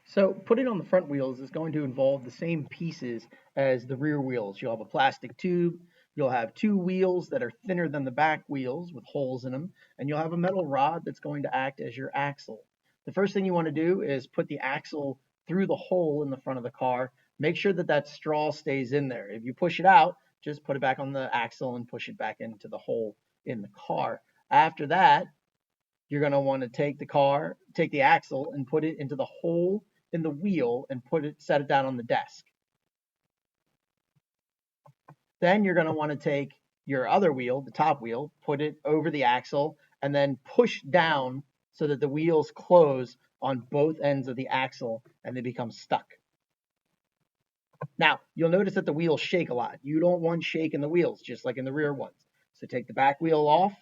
So putting on the front wheels is going to involve the same pieces as the rear wheels. You'll have a plastic tube, you'll have two wheels that are thinner than the back wheels with holes in them, and you'll have a metal rod that's going to act as your axle. The first thing you want to do is put the axle through the hole in the front of the car. Make sure that that straw stays in there. If you push it out, just put it back on the axle and push it back into the hole in the car. After that, you're going to want to take the axle and put it into the hole in the wheel and set it down on the desk. Then you're going to want to take your other wheel, the top wheel, put it over the axle and then push down so that the wheels close on both ends of the axle and they become stuck. Now, you'll notice that the wheels shake a lot. You don't want shake in the wheels, just like in the rear ones. So take the back wheel off,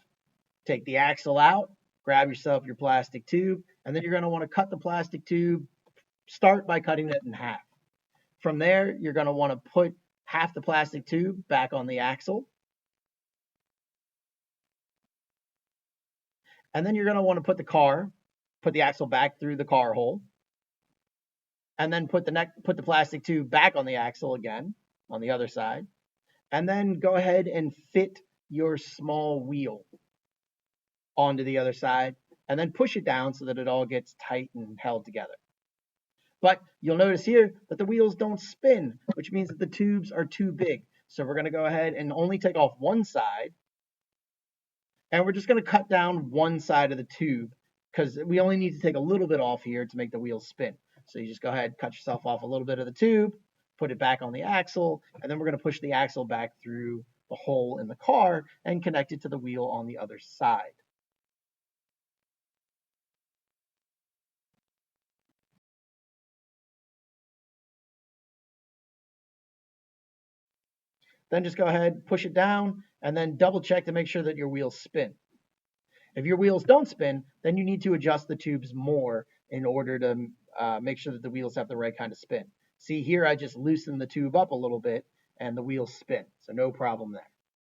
take the axle out, grab yourself your plastic tube, and then you're going to want to cut the plastic tube. Start by cutting it in half. From there, you're going to want to put half the plastic tube back on the axle. And then you're going to want to put the axle back through the car hole. And then put the plastic tube back on the axle again on the other side. And then go ahead and fit your small wheel onto the other side and then push it down so that it all gets tight and held together. But you'll notice here that the wheels don't spin, which means that the tubes are too big. So we're going to go ahead and only take off one side. And we're just going to cut down one side of the tube because we only need to take a little bit off here to make the wheels spin. So you just go ahead, cut yourself off a little bit of the tube, put it back on the axle, and then we're going to push the axle back through the hole in the car and connect it to the wheel on the other side. Then just go ahead, push it down, and then double check to make sure that your wheels spin. If your wheels don't spin, then you need to adjust the tubes more in order to make sure that the wheels have the right kind of spin. See here, I just loosened the tube up a little bit and the wheels spin, so no problem there.